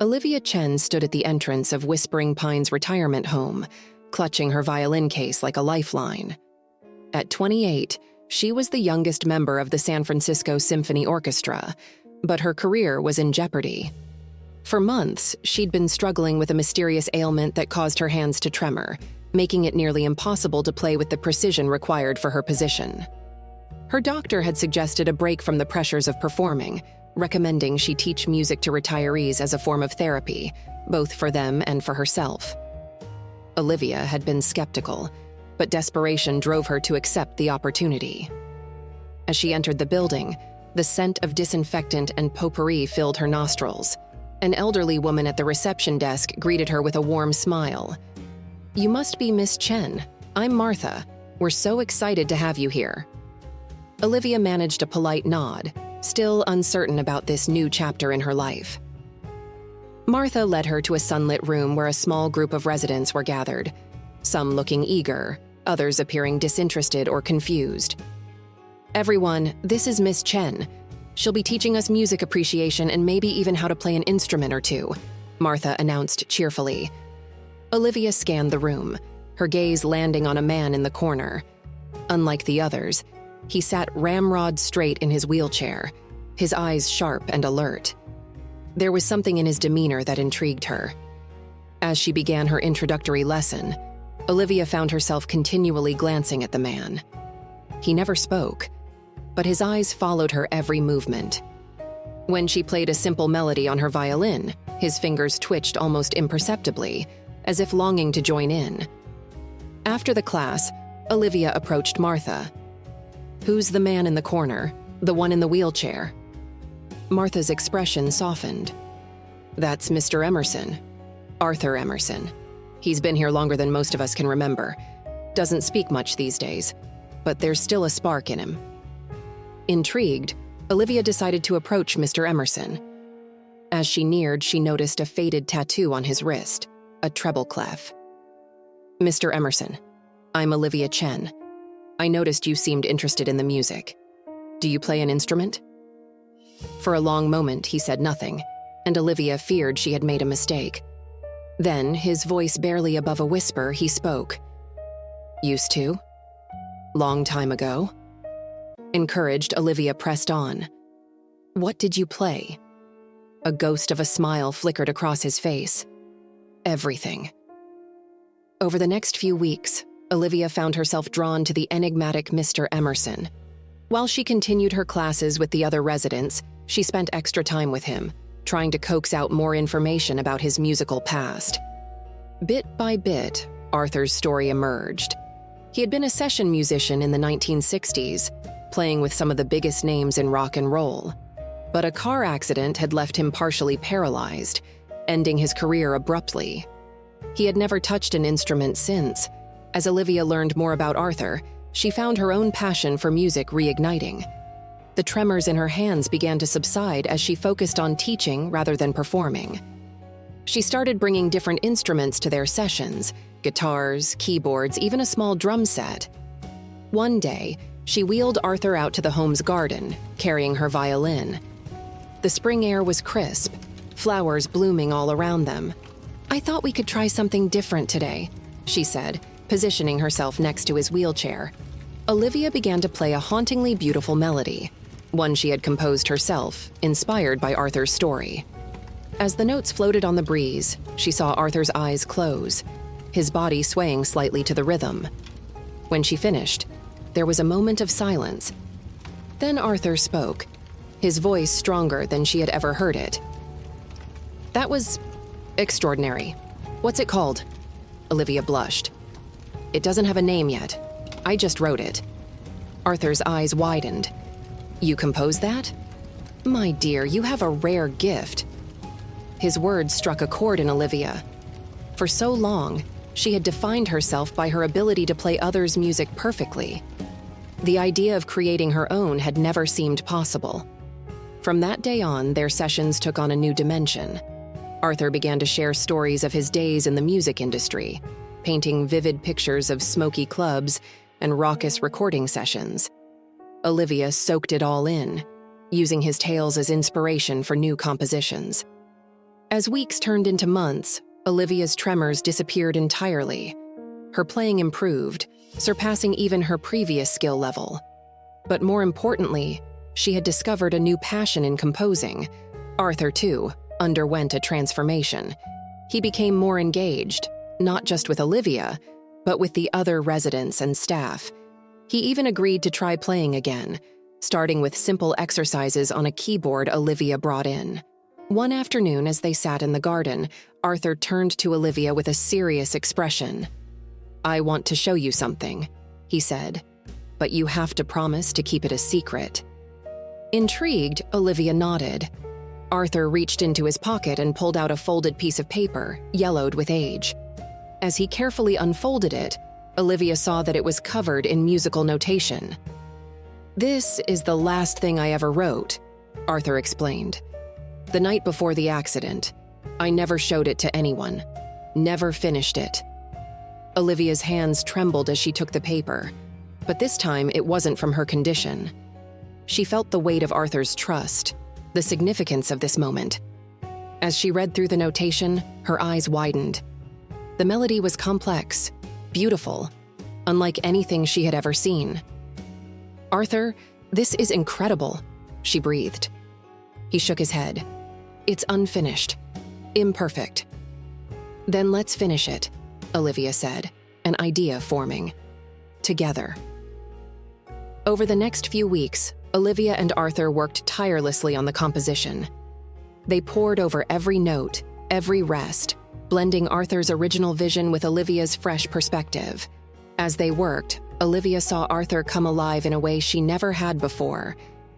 Olivia Chen stood at the entrance of Whispering Pines retirement home, clutching her violin case like a lifeline. At 28, she was the youngest member of the San Francisco Symphony Orchestra, but her career was in jeopardy. For months, she'd been struggling with a mysterious ailment that caused her hands to tremor, making it nearly impossible to play with the precision required for her position. Her doctor had suggested a break from the pressures of performing, recommending she teach music to retirees as a form of therapy, both for them and for herself. Olivia had been skeptical, but desperation drove her to accept the opportunity. As she entered the building, the scent of disinfectant and potpourri filled her nostrils. An elderly woman at the reception desk greeted her with a warm smile. "You must be Miss Chen. I'm Martha. We're so excited to have you here." Olivia managed a polite nod, still uncertain about this new chapter in her life. Martha led her to a sunlit room where a small group of residents were gathered, some looking eager, others appearing disinterested or confused. "Everyone, this is Miss Chen. She'll be teaching us music appreciation and maybe even how to play an instrument or two," Martha announced cheerfully. Olivia scanned the room, her gaze landing on a man in the corner. Unlike the others, he sat ramrod straight in his wheelchair, his eyes sharp and alert. There was something in his demeanor that intrigued her. As she began her introductory lesson, Olivia found herself continually glancing at the man. He never spoke, but his eyes followed her every movement. When she played a simple melody on her violin, his fingers twitched almost imperceptibly, as if longing to join in. After the class, Olivia approached Martha. "Who's the man in the corner, the one in the wheelchair?" Martha's expression softened. "That's Mr. Emerson, Arthur Emerson. He's been here longer than most of us can remember. Doesn't speak much these days, but there's still a spark in him." Intrigued, Olivia decided to approach Mr. Emerson. As she neared, she noticed a faded tattoo on his wrist, a treble clef. "Mr. Emerson, I'm Olivia Chen. I noticed you seemed interested in the music. Do you play an instrument?" For a long moment, he said nothing, and Olivia feared she had made a mistake. Then, his voice barely above a whisper, he spoke. "Used to? Long time ago?" Encouraged, Olivia pressed on. "What did you play?" A ghost of a smile flickered across his face. "Everything." Over the next few weeks, Olivia found herself drawn to the enigmatic Mr. Emerson. While she continued her classes with the other residents, she spent extra time with him, trying to coax out more information about his musical past. Bit by bit, Arthur's story emerged. He had been a session musician in the 1960s, playing with some of the biggest names in rock and roll. But a car accident had left him partially paralyzed, ending his career abruptly. He had never touched an instrument since. As Olivia learned more about Arthur, she found her own passion for music reigniting. The tremors in her hands began to subside as she focused on teaching rather than performing. She started bringing different instruments to their sessions, guitars, keyboards, even a small drum set. One day, she wheeled Arthur out to the home's garden, carrying her violin. The spring air was crisp, flowers blooming all around them. "I thought we could try something different today," she said, positioning herself next to his wheelchair. Olivia began to play a hauntingly beautiful melody, one she had composed herself, inspired by Arthur's story. As the notes floated on the breeze, she saw Arthur's eyes close, his body swaying slightly to the rhythm. When she finished, there was a moment of silence. Then Arthur spoke, his voice stronger than she had ever heard it. "That was extraordinary. What's it called?" Olivia blushed. "It doesn't have a name yet. I just wrote it." Arthur's eyes widened. "You composed that? My dear, you have a rare gift." His words struck a chord in Olivia. For so long, she had defined herself by her ability to play others' music perfectly. The idea of creating her own had never seemed possible. From that day on, their sessions took on a new dimension. Arthur began to share stories of his days in the music industry, painting vivid pictures of smoky clubs and raucous recording sessions. Olivia soaked it all in, using his tales as inspiration for new compositions. As weeks turned into months, Olivia's tremors disappeared entirely. Her playing improved, surpassing even her previous skill level. But more importantly, she had discovered a new passion in composing. Arthur, too, underwent a transformation. He became more engaged, not just with Olivia, but with the other residents and staff. He even agreed to try playing again, starting with simple exercises on a keyboard Olivia brought in. One afternoon, as they sat in the garden, Arthur turned to Olivia with a serious expression. "I want to show you something," he said, "but you have to promise to keep it a secret." Intrigued, Olivia nodded. Arthur reached into his pocket and pulled out a folded piece of paper, yellowed with age. As he carefully unfolded it, Olivia saw that it was covered in musical notation. "This is the last thing I ever wrote," Arthur explained. "The night before the accident, I never showed it to anyone, never finished it." Olivia's hands trembled as she took the paper, but this time it wasn't from her condition. She felt the weight of Arthur's trust, the significance of this moment. As she read through the notation, her eyes widened. The melody was complex, beautiful, unlike anything she had ever seen. "Arthur, this is incredible," she breathed. He shook his head. "It's unfinished, imperfect." "Then let's finish it," Olivia said, an idea forming. "Together." Over the next few weeks, Olivia and Arthur worked tirelessly on the composition. They pored over every note, every rest, blending Arthur's original vision with Olivia's fresh perspective. As they worked, Olivia saw Arthur come alive in a way she never had before.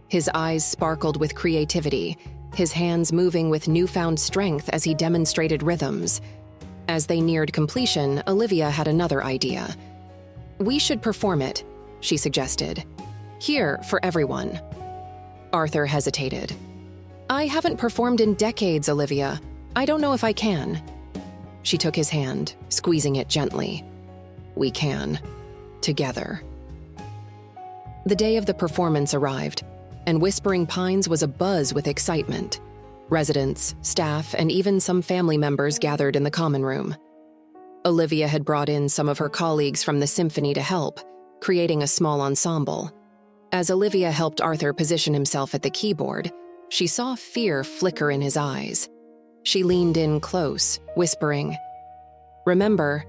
His eyes sparkled with creativity, his hands moving with newfound strength as he demonstrated rhythms. As they neared completion, Olivia had another idea. "We should perform it," she suggested. "Here, for everyone." Arthur hesitated. "I haven't performed in decades, Olivia. I don't know if I can." She took his hand, squeezing it gently. "We can. Together." The day of the performance arrived, and Whispering Pines was abuzz with excitement. Residents, staff, and even some family members gathered in the common room. Olivia had brought in some of her colleagues from the symphony to help, creating a small ensemble. As Olivia helped Arthur position himself at the keyboard, she saw fear flicker in his eyes. She leaned in close, whispering, "Remember,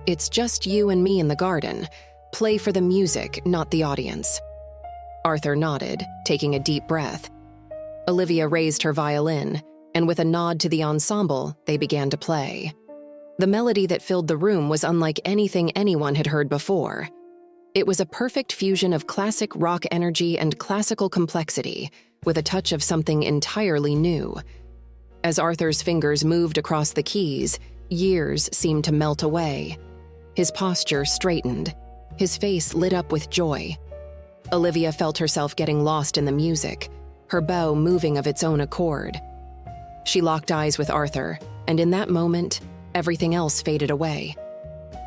it's just you and me in the garden. Play for the music, not the audience." Arthur nodded, taking a deep breath. Olivia raised her violin, and with a nod to the ensemble, they began to play. The melody that filled the room was unlike anything anyone had heard before. It was a perfect fusion of classic rock energy and classical complexity, with a touch of something entirely new. As Arthur's fingers moved across the keys, years seemed to melt away. His posture straightened, his face lit up with joy. Olivia felt herself getting lost in the music, her bow moving of its own accord. She locked eyes with Arthur, and in that moment, everything else faded away.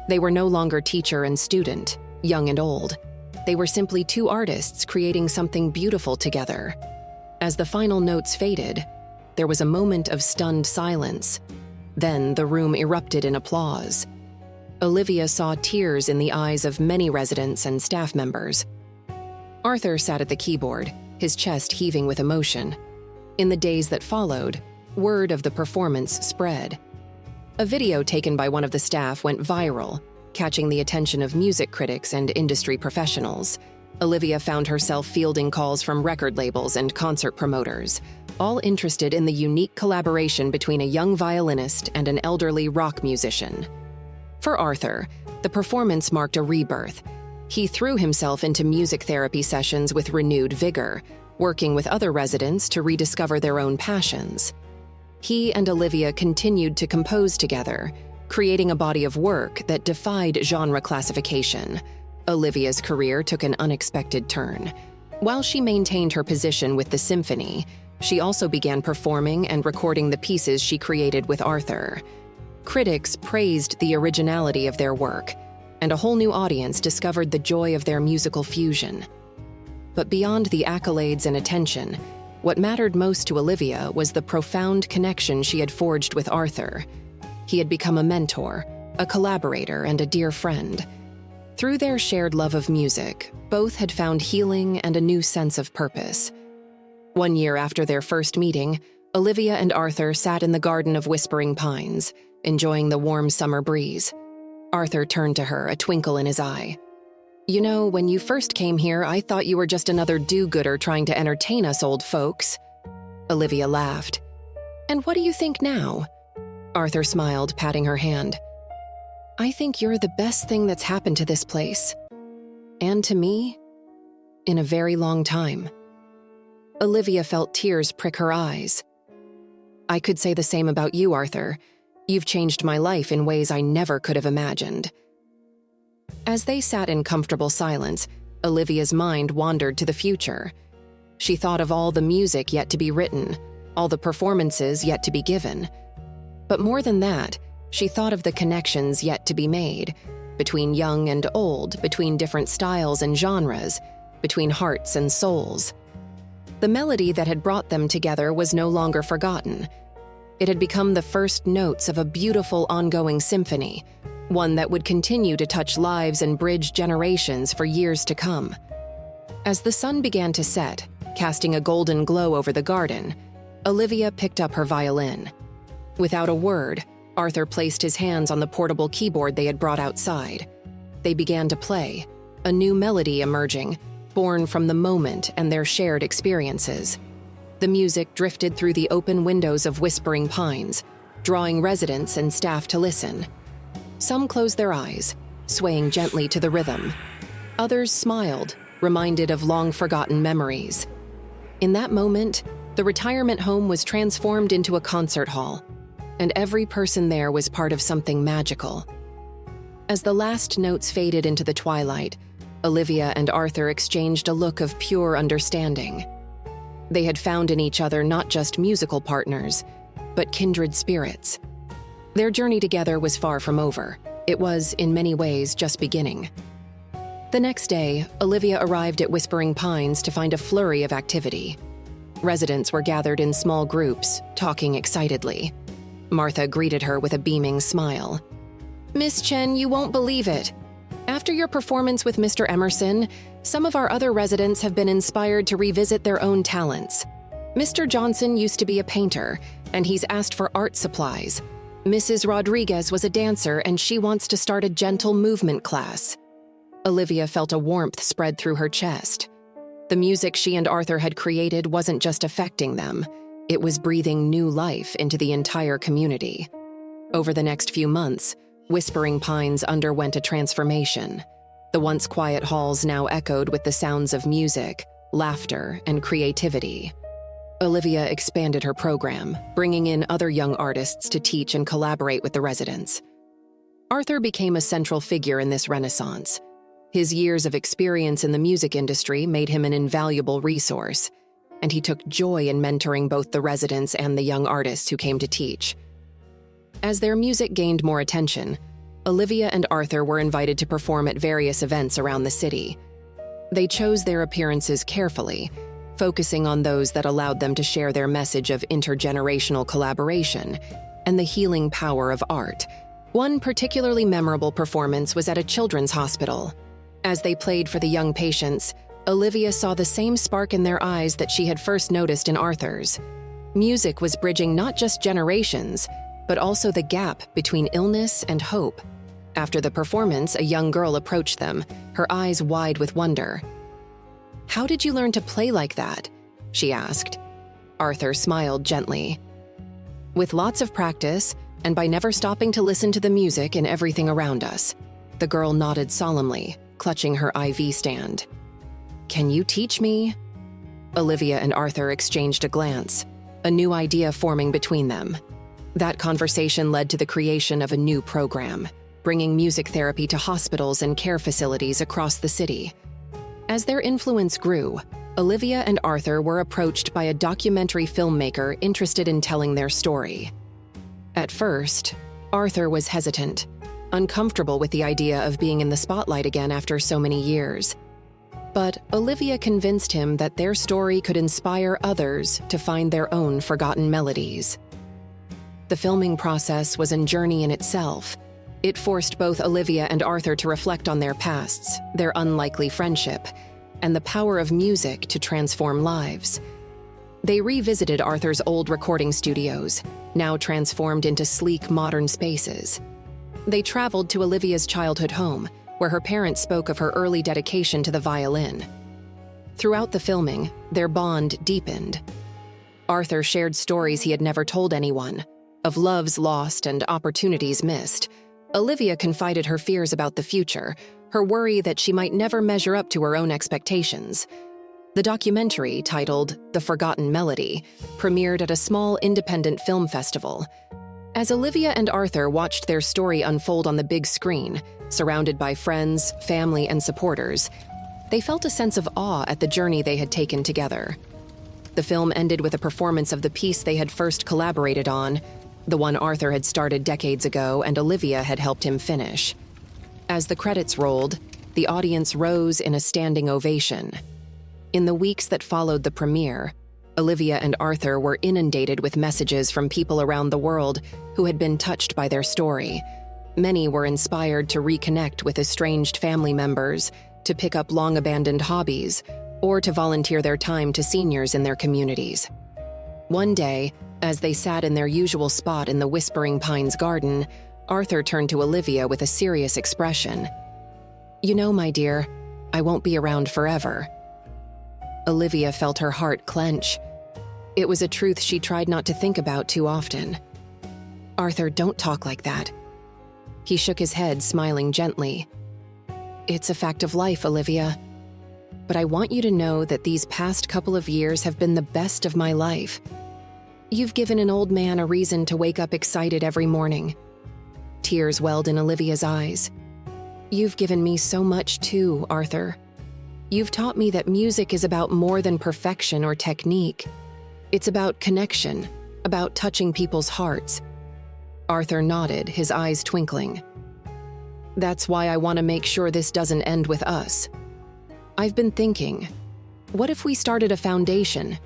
They were no longer teacher and student, young and old. They were simply two artists creating something beautiful together. As the final notes faded, there was a moment of stunned silence. Then the room erupted in applause. Olivia saw tears in the eyes of many residents and staff members. Arthur sat at the keyboard, his chest heaving with emotion. In the days that followed, word of the performance spread. A video taken by one of the staff went viral, catching the attention of music critics and industry professionals. Olivia found herself fielding calls from record labels and concert promoters, all interested in the unique collaboration between a young violinist and an elderly rock musician. For Arthur, the performance marked a rebirth. He threw himself into music therapy sessions with renewed vigor, working with other residents to rediscover their own passions. He and Olivia continued to compose together, creating a body of work that defied genre classification. Olivia's career took an unexpected turn. While she maintained her position with the symphony, she also began performing and recording the pieces she created with Arthur. Critics praised the originality of their work, and a whole new audience discovered the joy of their musical fusion. But beyond the accolades and attention, What mattered most to Olivia was the profound connection she had forged with Arthur. He had become a mentor, a collaborator, and a dear friend. Through their shared love of music, both had found healing and a new sense of purpose. 1 year after their first meeting, Olivia and Arthur sat in the garden of Whispering Pines, enjoying the warm summer breeze. Arthur turned to her, a twinkle in his eye. "You know, when you first came here, I thought you were just another do-gooder trying to entertain us old folks." Olivia laughed. "And what do you think now?" Arthur smiled, patting her hand. "I think you're the best thing that's happened to this place. And to me, in a very long time." Olivia felt tears prick her eyes. "I could say the same about you, Arthur. You've changed my life in ways I never could have imagined." As they sat in comfortable silence, Olivia's mind wandered to the future. She thought of all the music yet to be written, all the performances yet to be given. But more than that, she thought of the connections yet to be made, between young and old, between different styles and genres, between hearts and souls. The melody that had brought them together was no longer forgotten. It had become the first notes of a beautiful ongoing symphony, one that would continue to touch lives and bridge generations for years to come. As the sun began to set, casting a golden glow over the garden, Olivia picked up her violin. Without a word, Arthur placed his hands on the portable keyboard they had brought outside. They began to play, a new melody emerging, born from the moment and their shared experiences. The music drifted through the open windows of Whispering Pines, drawing residents and staff to listen. Some closed their eyes, swaying gently to the rhythm. Others smiled, reminded of long-forgotten memories. In that moment, the retirement home was transformed into a concert hall, and every person there was part of something magical. As the last notes faded into the twilight, Olivia and Arthur exchanged a look of pure understanding. They had found in each other not just musical partners, but kindred spirits. Their journey together was far from over. It was, in many ways, just beginning. The next day, Olivia arrived at Whispering Pines to find a flurry of activity. Residents were gathered in small groups, talking excitedly. Martha greeted her with a beaming smile. "Miss Chen, you won't believe it. After your performance with Mr. Emerson, some of our other residents have been inspired to revisit their own talents. Mr. Johnson used to be a painter, and he's asked for art supplies. Mrs. Rodriguez was a dancer, and she wants to start a gentle movement class." Olivia felt a warmth spread through her chest. The music she and Arthur had created wasn't just affecting them, it was breathing new life into the entire community. Over the next few months, Whispering Pines underwent a transformation. The once quiet halls now echoed with the sounds of music, laughter, and creativity. Olivia expanded her program, bringing in other young artists to teach and collaborate with the residents. Arthur became a central figure in this renaissance. His years of experience in the music industry made him an invaluable resource, and he took joy in mentoring both the residents and the young artists who came to teach. As their music gained more attention, Olivia and Arthur were invited to perform at various events around the city. They chose their appearances carefully, focusing on those that allowed them to share their message of intergenerational collaboration and the healing power of art. One particularly memorable performance was at a children's hospital. As they played for the young patients, Olivia saw the same spark in their eyes that she had first noticed in Arthur's. Music was bridging not just generations, but also the gap between illness and hope. After the performance, a young girl approached them, her eyes wide with wonder. "How did you learn to play like that?" she asked. Arthur smiled gently. "With lots of practice, and by never stopping to listen to the music and everything around us." The girl nodded solemnly, clutching her IV stand. "Can you teach me?" Olivia and Arthur exchanged a glance, a new idea forming between them. That conversation led to the creation of a new program, bringing music therapy to hospitals and care facilities across the city. As their influence grew, Olivia and Arthur were approached by a documentary filmmaker interested in telling their story. At first, Arthur was hesitant, uncomfortable with the idea of being in the spotlight again after so many years. But Olivia convinced him that their story could inspire others to find their own forgotten melodies. The filming process was a journey in itself. It forced both Olivia and Arthur to reflect on their pasts, their unlikely friendship, and the power of music to transform lives. They revisited Arthur's old recording studios, now transformed into sleek, modern spaces. They traveled to Olivia's childhood home, where her parents spoke of her early dedication to the violin. Throughout the filming, their bond deepened. Arthur shared stories he had never told anyone, of loves lost and opportunities missed. Olivia confided her fears about the future, her worry that she might never measure up to her own expectations. The documentary, titled The Forgotten Melody, premiered at a small independent film festival. As Olivia and Arthur watched their story unfold on the big screen, surrounded by friends, family, and supporters, they felt a sense of awe at the journey they had taken together. The film ended with a performance of the piece they had first collaborated on, the one Arthur had started decades ago and Olivia had helped him finish. As the credits rolled, the audience rose in a standing ovation. In the weeks that followed the premiere, Olivia and Arthur were inundated with messages from people around the world who had been touched by their story. Many were inspired to reconnect with estranged family members, to pick up long-abandoned hobbies, or to volunteer their time to seniors in their communities. One day, as they sat in their usual spot in the Whispering Pines garden, Arthur turned to Olivia with a serious expression. "You know, my dear, I won't be around forever." Olivia felt her heart clench. It was a truth she tried not to think about too often. "Arthur, don't talk like that." He shook his head, smiling gently. "It's a fact of life, Olivia. But I want you to know that these past couple of years have been the best of my life. You've given an old man a reason to wake up excited every morning." Tears welled in Olivia's eyes. "You've given me so much too, Arthur. You've taught me that music is about more than perfection or technique. It's about connection, about touching people's hearts." Arthur nodded, his eyes twinkling. "That's why I want to make sure this doesn't end with us. I've been thinking, what if we started a foundation?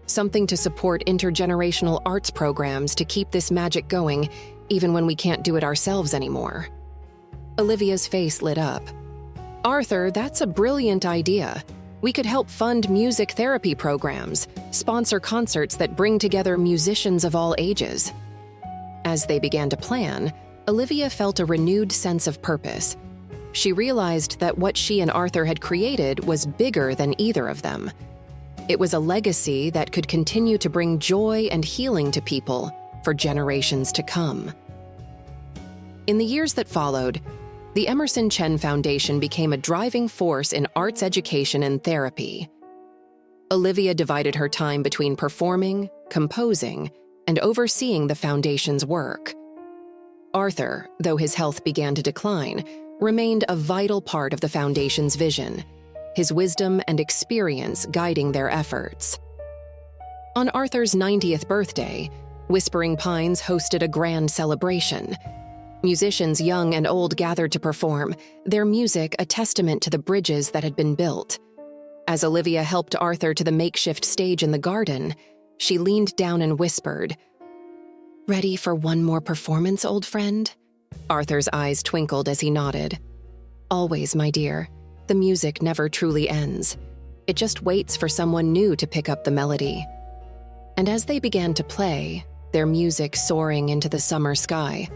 Something to support intergenerational arts programs to keep this magic going, even when we can't do it ourselves anymore." Olivia's face lit up. "Arthur, that's a brilliant idea. We could help fund music therapy programs, sponsor concerts that bring together musicians of all ages." As they began to plan, Olivia felt a renewed sense of purpose. She realized that what she and Arthur had created was bigger than either of them. It was a legacy that could continue to bring joy and healing to people for generations to come. In the years that followed, the Emerson Chen Foundation became a driving force in arts education and therapy. Olivia divided her time between performing, composing, and overseeing the foundation's work. Arthur, though his health began to decline, remained a vital part of the foundation's vision, his wisdom and experience guiding their efforts. On Arthur's 90th birthday, Whispering Pines hosted a grand celebration. Musicians young and old gathered to perform, their music a testament to the bridges that had been built. As Olivia helped Arthur to the makeshift stage in the garden, she leaned down and whispered, "Ready for one more performance, old friend?" Arthur's eyes twinkled as he nodded. "Always, my dear. The music never truly ends. It just waits for someone new to pick up the melody." And as they began to play, their music soaring into the summer sky,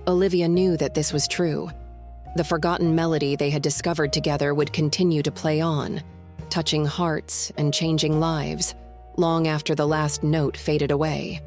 Olivia knew that this was true. The forgotten melody they had discovered together would continue to play on, touching hearts and changing lives, long after the last note faded away.